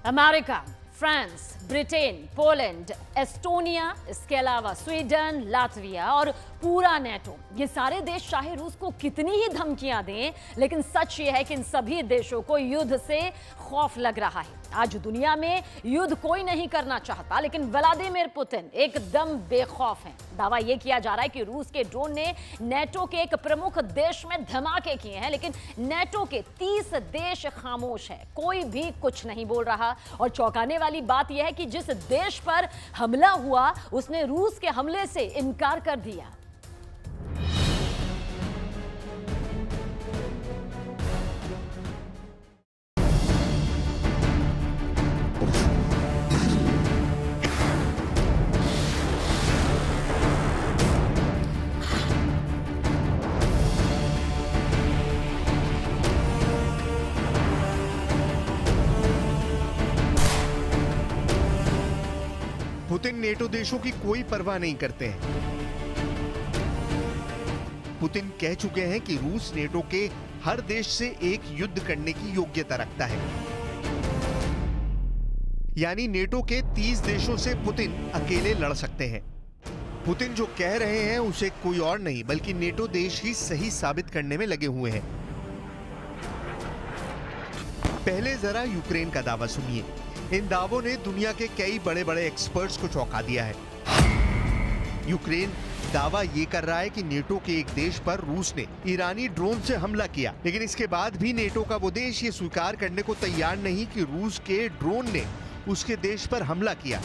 America, France, Britain, Poland, Estonia, इसके अलावा Sweden, Latvia और पूरा नेटो, ये सारे देश चाहे रूस को कितनी ही धमकियां दें, लेकिन सच ये है कि इन सभी देशों को युद्ध से खौफ लग रहा है। आज दुनिया में युद्ध कोई नहीं करना चाहता, लेकिन व्लादिमीर पुतिन एकदम बेखौफ हैं। दावा यह किया जा रहा है कि रूस के ड्रोन ने नेटो के एक प्रमुख देश में धमाके किए हैं, लेकिन नेटो के 30 देश खामोश हैं, कोई भी कुछ नहीं बोल रहा। और चौंकाने वाली बात यह है कि जिस देश पर हमला हुआ उसने रूस के हमले से इनकार कर दिया। पुतिन नेटो देशों की कोई परवाह नहीं करते हैं। पुतिन कह चुके हैं कि रूस नेटो के हर देश से एक युद्ध करने की योग्यता रखता है। यानी नेटो के 30 देशों से पुतिन अकेले लड़ सकते हैं। पुतिन जो कह रहे हैं उसे कोई और नहीं बल्कि नेटो देश ही सही साबित करने में लगे हुए हैं। पहले जरा यूक्रेन का दावा सुनिए। इन दावों ने दुनिया के कई बड़े बड़े एक्सपर्ट्स को चौंका दिया है। यूक्रेन दावा यह कर रहा है कि नेटो के एक देश पर रूस ने ईरानी ड्रोन से हमला किया, लेकिन इसके बाद भी नेटो का वो देश ये स्वीकार करने को तैयार नहीं कि रूस के ड्रोन ने उसके देश पर हमला किया।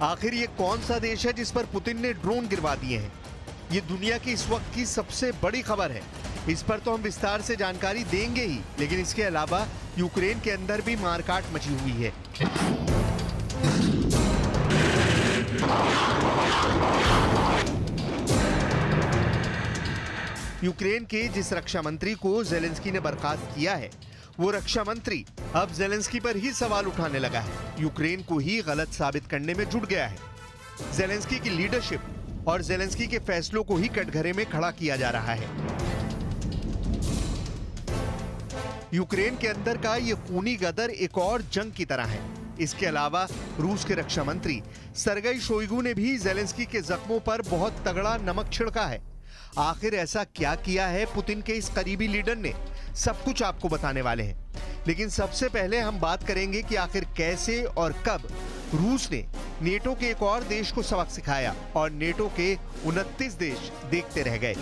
आखिर ये कौन सा देश है जिस पर पुतिन ने ड्रोन गिरवा दिए हैं? ये दुनिया की इस वक्त की सबसे बड़ी खबर है। इस पर तो हम विस्तार से जानकारी देंगे ही, लेकिन इसके अलावा यूक्रेन के अंदर भी मारकाट मची हुई है। यूक्रेन के जिस रक्षा मंत्री को जेलेंस्की ने बर्खास्त किया है, वो रक्षा मंत्री अब जेलेंस्की पर ही सवाल उठाने लगा है। यूक्रेन को ही गलत साबित करने में जुट गया है। जेलेंस्की की लीडरशिप और जेलेंस्की के फैसलों को ही कटघरे में खड़ा किया जा रहा है। यूक्रेन के अंदर का ये खूनी गदर एक और जंग की तरह है। इसके अलावा रूस के रक्षा मंत्री सर्गेई शोइगु ने भी जेलेंस्की के जख्मों पर बहुत तगड़ा नमक छिड़का है। आखिर ऐसा क्या किया है पुतिन के इस करीबी लीडर ने, सब कुछ आपको बताने वाले हैं। लेकिन सबसे पहले हम बात करेंगे कि आखिर कैसे और कब रूस ने नेटो के एक और देश को सबक सिखाया और नेटो के 29 देश देखते रह गए।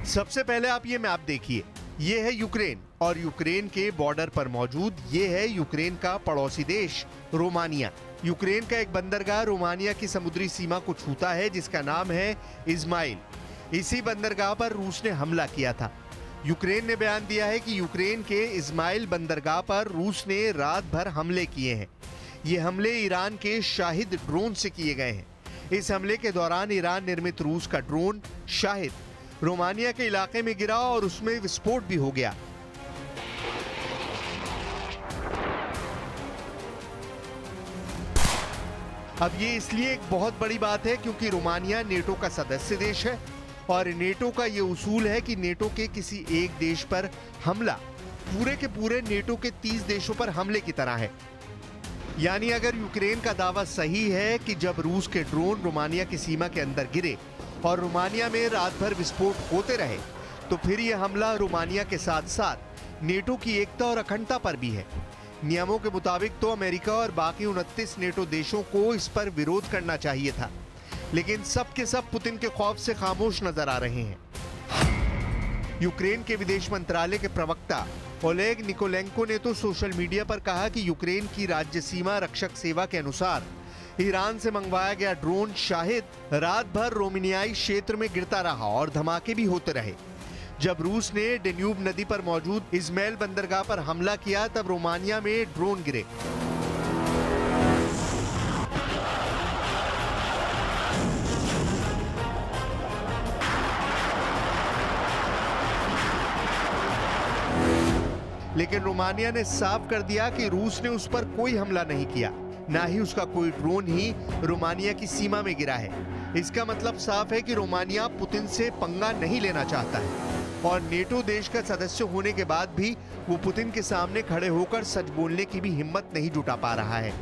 सबसे पहले आप ये मैप देखिए। ये है यूक्रेन और यूक्रेन के बॉर्डर पर मौजूद ये है यूक्रेन का पड़ोसी देश रोमानिया। यूक्रेन का एक बंदरगाह रोमानिया की समुद्री सीमा को छूता है जिसका नाम है इस्माइल। इसी बंदरगाह पर रूस ने हमला किया था। यूक्रेन ने बयान दिया है कि यूक्रेन के इस्माइल बंदरगाह पर रूस ने रात भर हमले किए हैं। ये हमले ईरान के शाहिद ड्रोन से किए गए हैं। इस हमले के दौरान ईरान निर्मित रूस का ड्रोन शाहिद रोमानिया के इलाके में गिरा और उसमें विस्फोट भी हो गया। अब ये इसलिए एक बहुत बड़ी बात है क्योंकि रोमानिया नेटो का सदस्य देश है और नेटो का ये उसूल है कि नेटो के किसी एक देश पर हमला पूरे के पूरे नेटो के 30 देशों पर हमले की तरह है। यानी अगर यूक्रेन का दावा सही है कि जब रूस के ड्रोन रोमानिया की सीमा के अंदर गिरे और रोमानिया में रात भर विस्फोट होते रहे, तो फिर यह हमला रोमानिया के साथ साथ नेटो की एकता और अखंडता पर भी है। नियमों के मुताबिक तो अमेरिका और बाकी 29 नेटो देशों को इस पर विरोध करना चाहिए था, लेकिन सब के सब पुतिन के खौफ से खामोश नजर आ रहे हैं। यूक्रेन के विदेश मंत्रालय के प्रवक्ता ओलेग निकोलेंको ने तो सोशल मीडिया पर कहा कि यूक्रेन की राज्य सीमा रक्षक सेवा के अनुसार ईरान से मंगवाया गया ड्रोन शाहिद रात भर रोमानियाई क्षेत्र में गिरता रहा और धमाके भी होते रहे। जब रूस ने डेन्यूब नदी पर मौजूद इस्माइल बंदरगाह पर हमला किया तब रोमानिया में ड्रोन गिरे। लेकिन रोमानिया ने साफ कर दिया कि रूस ने उस पर कोई हमला नहीं किया, ना ही उसका कोई ड्रोन ही रोमानिया की सीमा में गिरा है। इसका मतलब साफ है कि रोमानिया पुतिन से पंगा नहीं लेना चाहता है और नेटो देश का सदस्य होने के बाद भी वो पुतिन के सामने खड़े होकर सच बोलने की भी हिम्मत नहीं जुटा पा रहा है।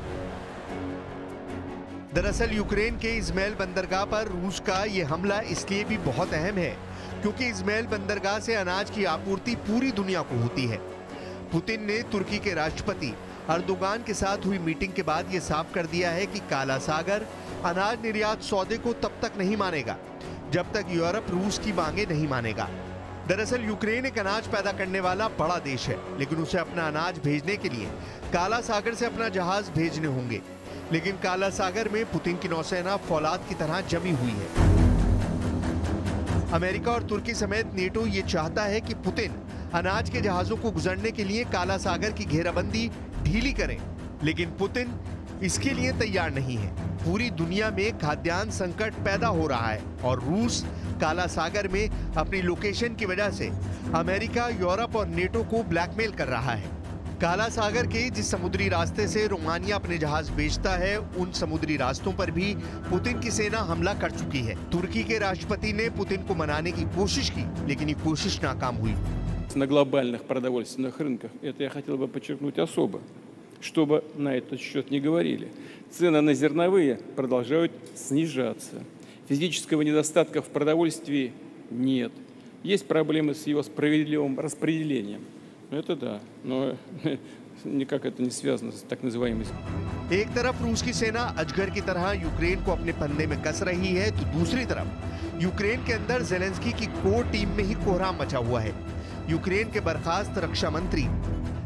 दरअसल यूक्रेन के इज़्माइल बंदरगाह पर रूस का ये हमला इसलिए भी बहुत अहम है क्योंकि इज़्माइल बंदरगाह से अनाज की आपूर्ति पूरी दुनिया को होती है। पुतिन ने तुर्की के राष्ट्रपति अर्दोगान के साथ हुई मीटिंग के बाद ये साफ कर दिया है कि काला सागर अनाज निर्यात सौदे को तब तक नहीं मानेगा जब तक यूरोप रूस की मांगे नहीं मानेगा। दरअसल यूक्रेन एक अनाज पैदा करने वाला बड़ा देश है, लेकिन उसे अपना अनाज भेजने के लिए काला सागर से अपना जहाज भेजने होंगे। लेकिन काला सागर में पुतिन की नौसेना फौलाद की तरह जमी हुई है। अमेरिका और तुर्की समेत नेटो ये चाहता है कि पुतिन अनाज के जहाजों को गुजरने के लिए काला सागर की घेराबंदी ढीली करें, लेकिन पुतिन इसके लिए तैयार नहीं है। पूरी दुनिया में खाद्यान्न संकट पैदा हो रहा है और रूस काला सागर में अपनी लोकेशन की वजह से अमेरिका, यूरोप और नेटो को ब्लैकमेल कर रहा है। काला सागर के जिस समुद्री रास्ते से रोमानिया अपने जहाज भेजता है, उन समुद्री रास्तों पर भी पुतिन की सेना हमला कर चुकी है। तुर्की के राष्ट्रपति ने पुतिन को मनाने की कोशिश की, लेकिन ये कोशिश नाकाम हुई। На глобальных продовольственных рынках, это я хотел бы подчеркнуть особо, чтобы на этот счет не говорили. Цены на зерновые продолжают снижаться. Физического недостатка в продовольствии нет. Есть проблемы с его справедливым распределением. Это да, но никак это не связано с так называемой... एक तरफ रूस की सेना अजगर की तरह यूक्रेन को अपने फंदे में कस रही है, तो दूसरी तरफ यूक्रेन के अंदर जेलेंस्की की कोर टीम में ही कोहराम मचा हुआ है। यूक्रेन के बर्खास्त रक्षा मंत्री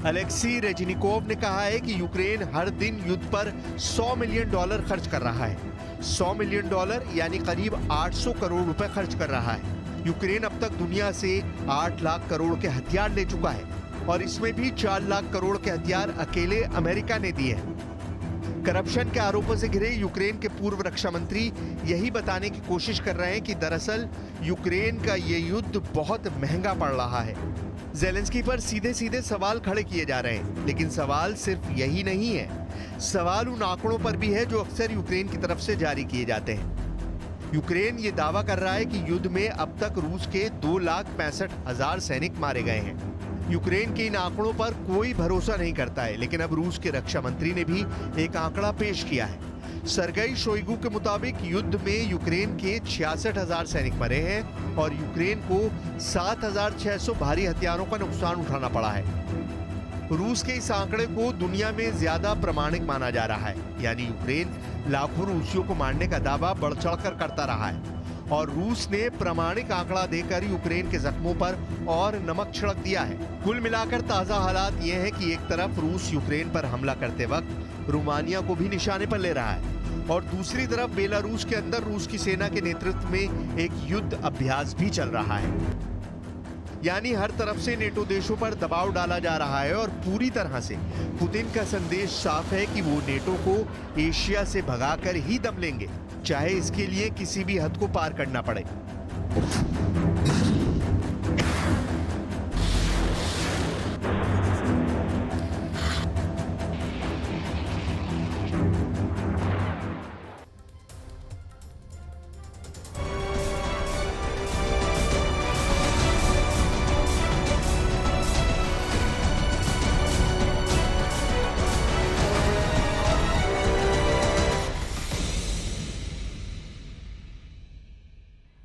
अलेक्सी रेजिनिकोव ने कहा है कि यूक्रेन हर दिन युद्ध पर $100 मिलियन खर्च कर रहा है। $100 मिलियन यानी करीब 800 करोड़ रुपए खर्च कर रहा है। यूक्रेन अब तक दुनिया से 8 लाख करोड़ के हथियार ले चुका है और इसमें भी 4 लाख करोड़ के हथियार अकेले अमेरिका ने दिए हैं। करप्शन के आरोपों से घिरे यूक्रेन के पूर्व रक्षा मंत्री यही बताने की कोशिश कर रहे हैं कि दरअसल यूक्रेन का ये युद्ध बहुत महंगा पड़ रहा है। जेलेंस्की पर सीधे सीधे सवाल खड़े किए जा रहे हैं, लेकिन सवाल सिर्फ यही नहीं है। सवाल उन आंकड़ों पर भी है जो अक्सर यूक्रेन की तरफ से जारी किए जाते हैं। यूक्रेन ये दावा कर रहा है कि युद्ध में अब तक रूस के 2,65,000 सैनिक मारे गए हैं। यूक्रेन के इन आंकड़ों पर कोई भरोसा नहीं करता है, लेकिन अब रूस के रक्षा मंत्री ने भी एक आंकड़ा पेश किया है। सरगई शोइगु के मुताबिक युद्ध में यूक्रेन के 66,000 सैनिक मरे हैं और यूक्रेन को 7,600 भारी हथियारों का नुकसान उठाना पड़ा है। रूस के इस आंकड़े को दुनिया में ज्यादा प्रमाणिक माना जा रहा है, यानी यूक्रेन लाखों रूसियों को मारने का दावा बढ़ चढ़कर करता रहा है और रूस ने प्रामाणिक आंकड़ा देकर यूक्रेन के जख्मों पर और नमक छिड़क दिया है। कुल मिलाकर ताजा हालात ये हैं कि एक तरफ रूस यूक्रेन पर हमला करते वक्त रोमानिया को भी निशाने पर ले रहा है और दूसरी तरफ बेलारूस के अंदर रूस की सेना के नेतृत्व में एक युद्ध अभ्यास भी चल रहा है। यानी हर तरफ से नेटो देशों पर दबाव डाला जा रहा है और पूरी तरह से पुतिन का संदेश साफ है कि वो नेटो को एशिया से भगाकर ही दम लेंगे, चाहे इसके लिए किसी भी हद को पार करना पड़े।